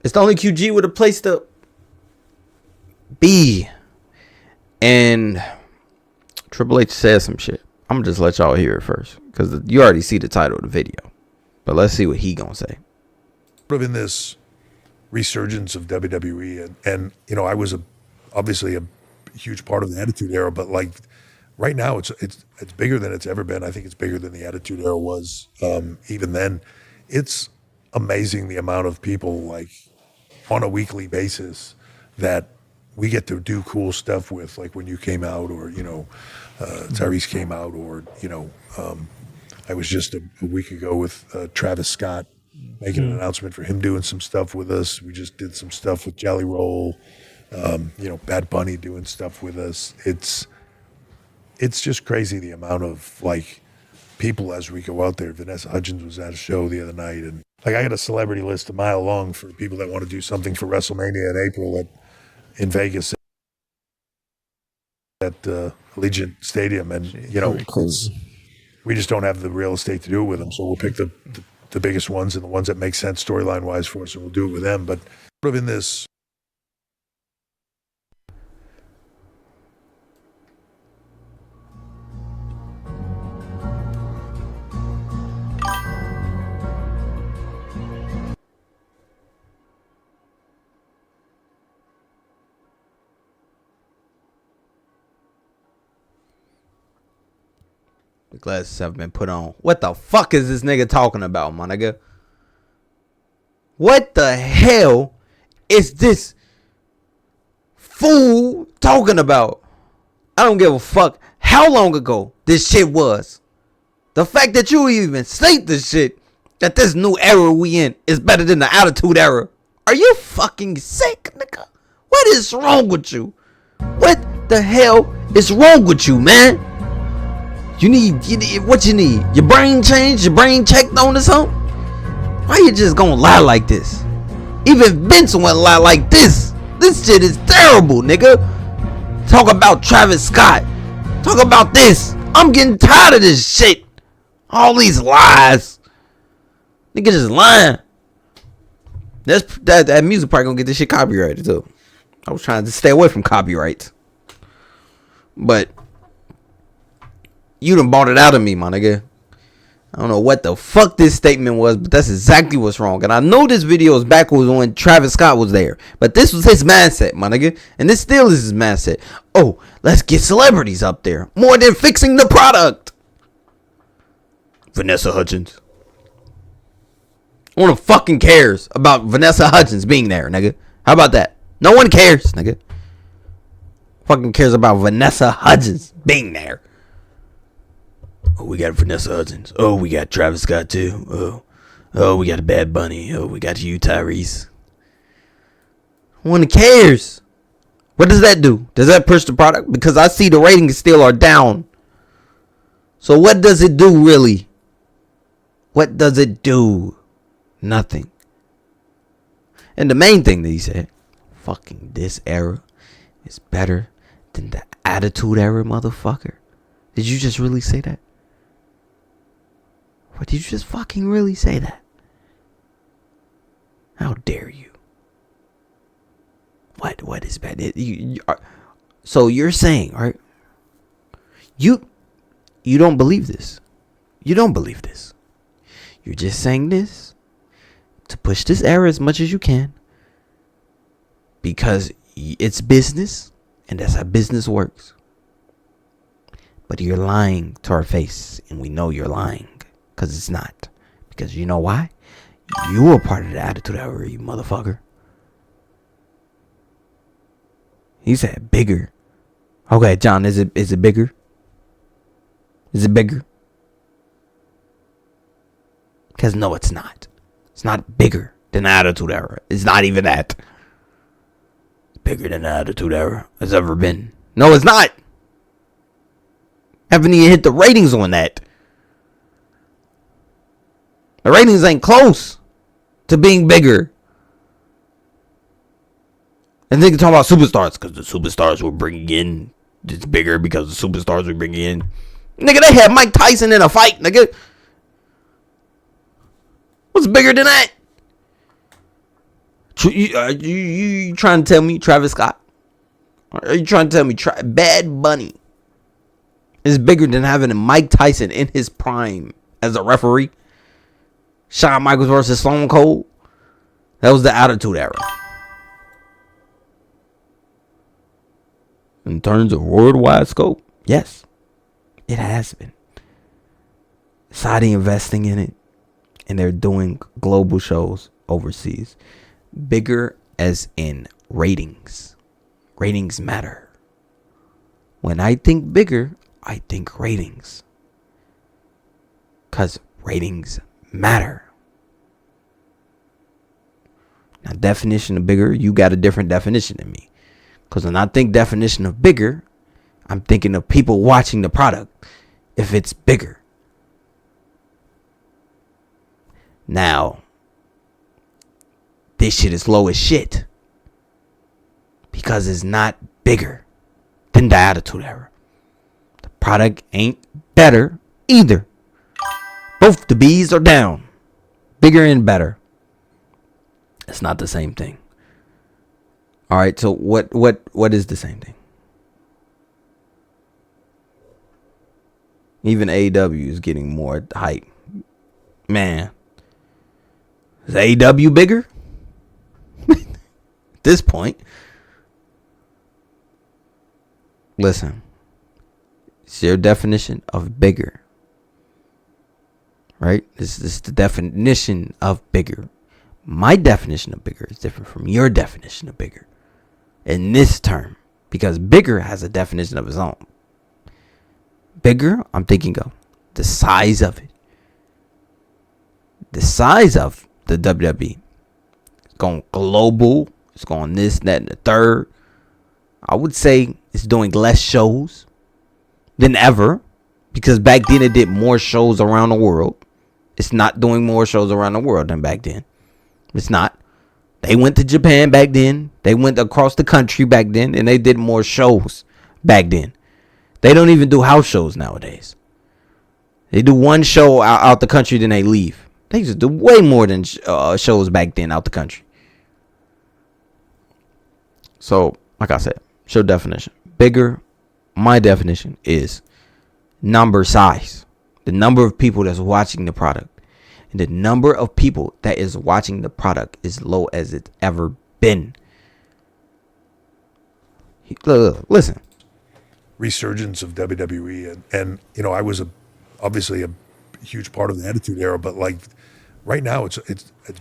It's the only QG with a place to be. And Triple H says some shit. I'm gonna just let y'all hear it first, because you already see the title of the video. But let's see what he gonna say. In this resurgence of WWE, and you know, I was obviously a huge part of the Attitude Era, but like right now, it's bigger than it's ever been. I think it's bigger than the Attitude Era was. Even then, it's amazing the amount of people like on a weekly basis that we get to do cool stuff with, like when you came out, or you know, Tyrese came out, or you know, I was just a week ago with Travis Scott making an announcement for him doing some stuff with us. We just did some stuff with Jelly Roll, you know, Bad Bunny doing stuff with us. It's just crazy the amount of like people as we go out there. Vanessa Hudgens was at a show the other night, and like I got a celebrity list a mile long for people that want to do something for WrestleMania in April in Vegas at Allegiant Stadium, and you know, we just don't have the real estate to do it with them. So we'll pick the biggest ones and the ones that make sense storyline wise for us, and we'll do it with them. But sort of in this. The glasses have been put on. What the fuck is this nigga talking about, my nigga? What the hell is this fool talking about? I don't give a fuck how long ago this shit was. The fact that you even state this shit, that this new era we in is better than the Attitude Era. Are you fucking sick, nigga? What is wrong with you? What the hell is wrong with you, man? You need what you need? Your brain changed? Your brain checked on or something? Why you just gonna lie like this? Even Vince wouldn't lie like this. This shit is terrible, nigga. Talk about Travis Scott. Talk about this. I'm getting tired of this shit. All these lies. Nigga just lying. That music probably gonna get this shit copyrighted too. I was trying to stay away from copyrights. But you done bought it out of me, my nigga. I don't know what the fuck this statement was, but that's exactly what's wrong. And I know this video is backwards when Travis Scott was there, but this was his mindset, my nigga. And this still is his mindset. Oh, let's get celebrities up there more than fixing the product. Vanessa Hudgens. No one fucking cares about Vanessa Hudgens being there, nigga. How about that? No one cares, nigga. Fucking cares about Vanessa Hudgens being there. Oh, we got Vanessa Hudgens. Oh, we got Travis Scott too. Oh, we got a Bad Bunny. Oh, we got you, Tyrese. No one cares. What does that do? Does that push the product? Because I see the ratings still are down. So what does it do really? What does it do? Nothing. And the main thing that he said, fucking this era is better than the Attitude Era, motherfucker. Did you just really say that? What, did you just fucking really say that? How dare you? What is bad? So you're saying, right? You don't believe this. You don't believe this. You're just saying this to push this era as much as you can, because it's business and that's how business works. But you're lying to our face, and we know you're lying, because it's not. Because you know why? You were part of the Attitude Era, you motherfucker. He said bigger. Okay, John, is it bigger? Is it bigger? Because no, it's not. It's not bigger than the Attitude Era. It's not even that. It's bigger than the Attitude Era has ever been. No, it's not. Haven't even hit the ratings on that. The ratings ain't close to being bigger. And then they talk about superstars, because the superstars we're bringing in, it's bigger because the superstars we're bringing in. Nigga, they had Mike Tyson in a fight, nigga. What's bigger than that? You trying to tell me Travis Scott? Are you trying to tell me Bad Bunny is bigger than having Mike Tyson in his prime as a referee? Shawn Michaels versus Stone Cold? That was the Attitude Era. In terms of worldwide scope, yes, it has been. Saudi investing in it, and they're doing global shows overseas. Bigger as in ratings. Ratings matter. When I think bigger, I think ratings. Because ratings matter. Now, definition of bigger, you got a different definition than me. Because when I think definition of bigger, I'm thinking of people watching the product. If it's bigger. Now, this shit is low as shit. Because it's not bigger than the Attitude Era. The product ain't better either. Both the B's are down. Bigger and better. It's not the same thing. All right, so what is the same thing? Even AEW is getting more hype. Man, is AEW bigger? At this point, listen. It's your definition of bigger, right? This is the definition of bigger. My definition of bigger is different from your definition of bigger in this term, because bigger has a definition of its own. Bigger, I'm thinking of the size of it. The size of the WWE. It's going global. It's going this, that, and the third. I would say it's doing less shows than ever, because back then it did more shows around the world. It's not doing more shows around the world than back then. It's not. They went to Japan back then. They went across the country back then, and they did more shows back then. They don't even do house shows nowadays. They do one show out the country, then they leave. They just do way more than shows back then out the country. So, like I said, show definition. Bigger, my definition is number size. The number of people that's watching the product. And the number of people that is watching the product is low as it's ever been. Listen. Resurgence of WWE. And you know, I was obviously a huge part of the Attitude Era, but like right now it's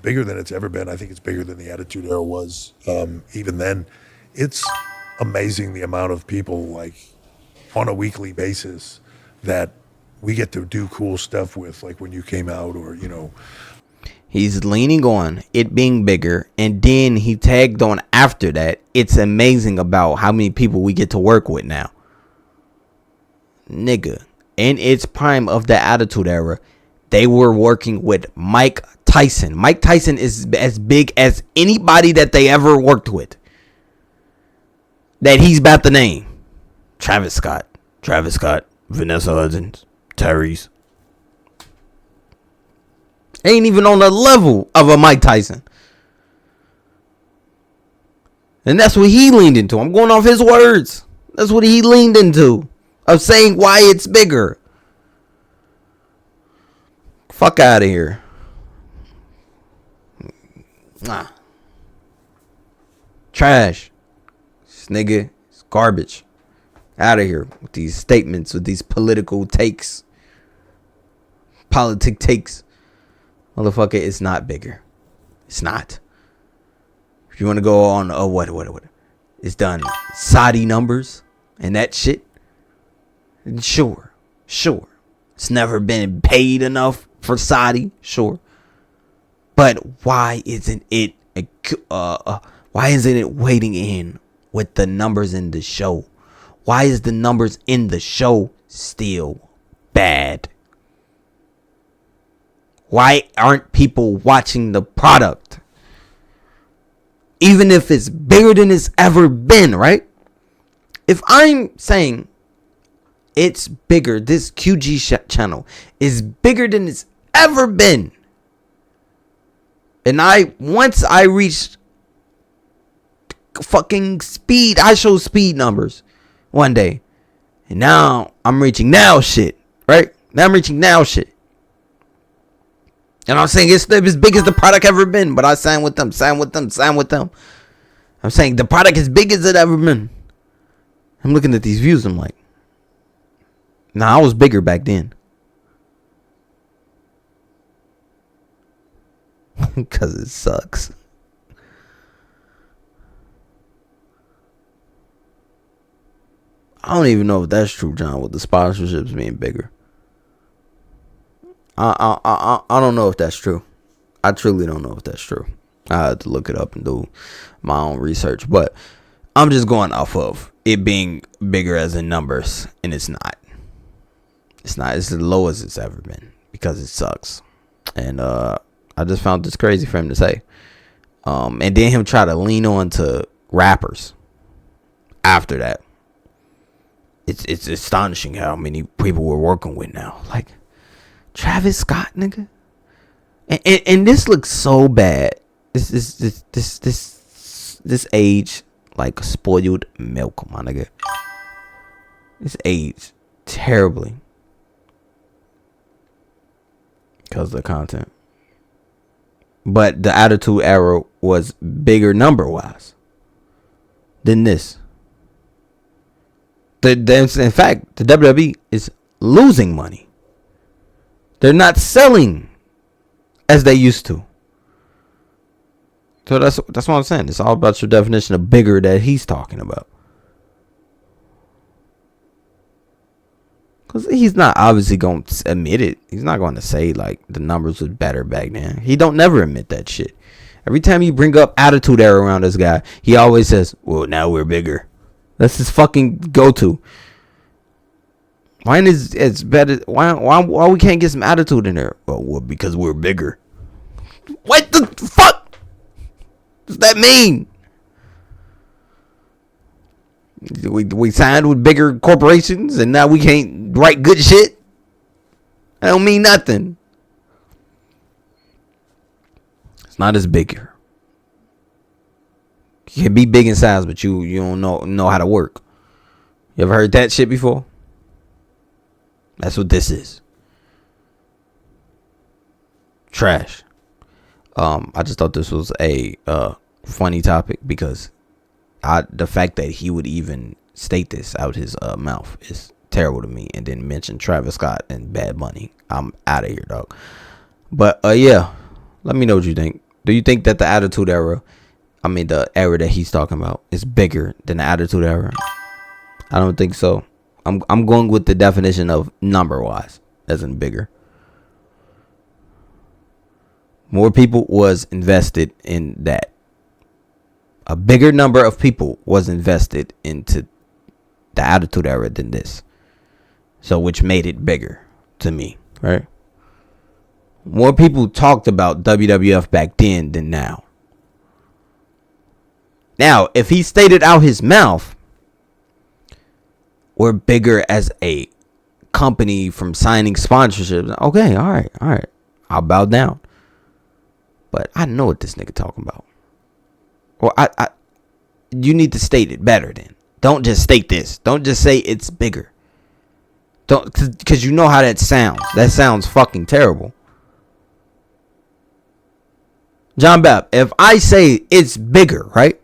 bigger than it's ever been. I think it's bigger than the Attitude Era was even then. It's amazing the amount of people, like, on a weekly basis that we get to do cool stuff with, like when you came out, or, you know. He's leaning on it being bigger, and then he tagged on after that. It's amazing about how many people we get to work with now. Nigga, in its prime of the Attitude Era, they were working with Mike Tyson. Mike Tyson is as big as anybody that they ever worked with. That he's about to name. Travis Scott, Vanessa Hudgens, Tyrese. Ain't even on the level of a Mike Tyson. And that's what he leaned into. I'm going off his words. That's what he leaned into. Of saying why it's bigger. Fuck out of here. Nah. Trash. This nigga is garbage. Out of here with these statements, with these political takes. Politic takes. Motherfucker, it's not bigger. It's not. If you want to go on, what? It's done Saudi numbers and that shit. Sure. It's never been paid enough for Saudi, sure. But why isn't it weighting in with the numbers in the show? Why is the numbers in the show still bad? Why aren't people watching the product? Even if it's bigger than it's ever been, right? If I'm saying it's bigger, this QG channel is bigger than it's ever been, and once I reached fucking speed. I show speed numbers one day. And now I'm reaching now shit. Right? Now I'm reaching now shit. And I'm saying it's as big as the product ever been. But I signed with them. I'm saying the product is big as it ever been. I'm looking at these views. I'm like, nah, I was bigger back then. Because it sucks. I don't even know if that's true, John, with the sponsorships being bigger. I don't know if that's true. I truly don't know if that's true. I had to look it up and do my own research. But I'm just going off of it being bigger as in numbers. And it's not. It's not. It's the lowest it's ever been. Because it sucks. And I just found this crazy for him to say. And then him try to lean on to rappers after that. It's astonishing how many people we're working with now. Like Travis Scott, nigga. And this looks so bad. This age like spoiled milk, my nigga. This age terribly because of the content. But the Attitude Era was bigger number wise than this. In fact, the WWE is losing money. They're not selling as they used to. So that's what I'm saying. It's all about your definition of bigger that he's talking about. Because he's not obviously going to admit it. He's not going to say like the numbers was better back then. He don't never admit that shit. Every time you bring up Attitude Era around this guy, he always says, well, now we're bigger. That's his fucking go-to. Why is it's better? Why we can't get some attitude in there? Well, because we're bigger. What the fuck does that mean? We signed with bigger corporations and now we can't write good shit? That don't mean nothing. It's not as big here. You can be big in size, but you don't know how to work. You ever heard that shit before? That's what this is. Trash. I just thought this was a funny topic because the fact that he would even state this out his mouth is terrible to me, and then mention Travis Scott and Bad Bunny. I'm out of here, dog. But yeah, let me know what you think. Do you think that the Attitude Era, I mean the era that he's talking about, is bigger than the Attitude Era? I don't think so. I'm going with the definition of number wise, as in bigger. More people was invested in that. A bigger number of people was invested into the Attitude Era than this. So which made it bigger to me, right? More people talked about WWF back then than now. Now, if he stated out his mouth, we're bigger as a company from signing sponsorships, okay, all right, I'll bow down. But I know what this nigga talking about. Or you need to state it better then. Don't just state this. Don't just say it's bigger. Don't, because you know how that sounds. That sounds fucking terrible. John Babb, if I say it's bigger, right?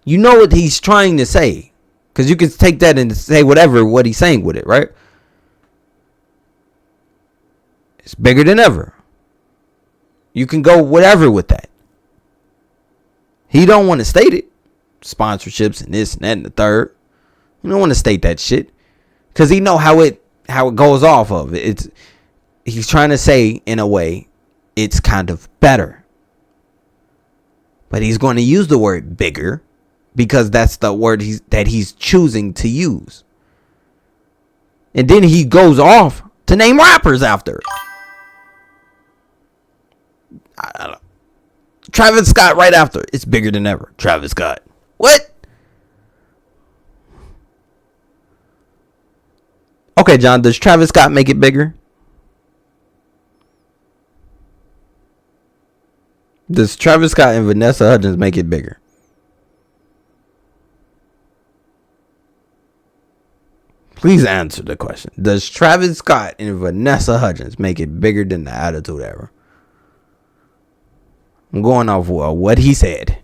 You know what he's trying to say. Because you can take that and say what he's saying with it, right? It's bigger than ever. You can go whatever with that. He don't want to state it. Sponsorships and this and that and the third. You don't want to state that shit. Because he know how it goes off of it. He's trying to say, in a way, it's kind of better. But he's going to use the word bigger. Because that's the word he's choosing to use. And then he goes off to name rappers after it. I don't know. Travis Scott right after. It's bigger than ever. Travis Scott. What? Okay, John, does Travis Scott make it bigger? Does Travis Scott and Vanessa Hudgens make it bigger? Please answer the question. Does Travis Scott and Vanessa Hudgens make it bigger than the Attitude Era? I'm going off what he said.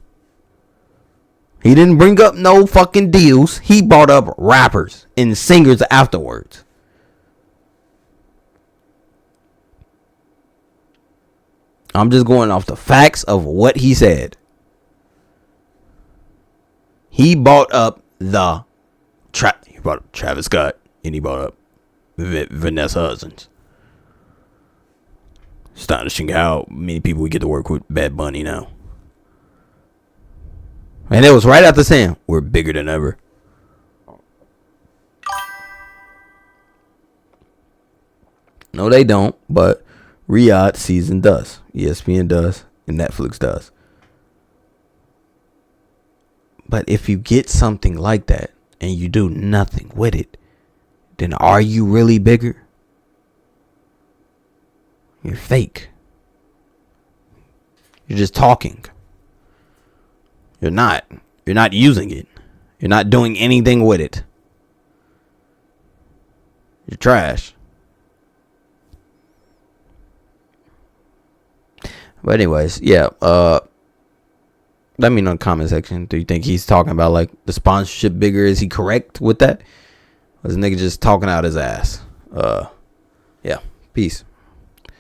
He didn't bring up no fucking deals. He brought up rappers and singers afterwards. I'm just going off the facts of what he said. He brought up he brought up Travis Scott and he brought up Vanessa Hudgens. Astonishing how many people we get to work with Bad Bunny now. And it was right after saying, we're bigger than ever. No, they don't, but Riyadh season does. ESPN does, and Netflix does. But if you get something like that and you do nothing with it, then are you really bigger? You're fake. You're just talking. You're not. You're not using it. You're not doing anything with it. You're trash. But anyways, yeah. Let me know in the comment section. Do you think he's talking about like the sponsorship bigger? Is he correct with that? Or is this nigga just talking out his ass? Yeah. Peace.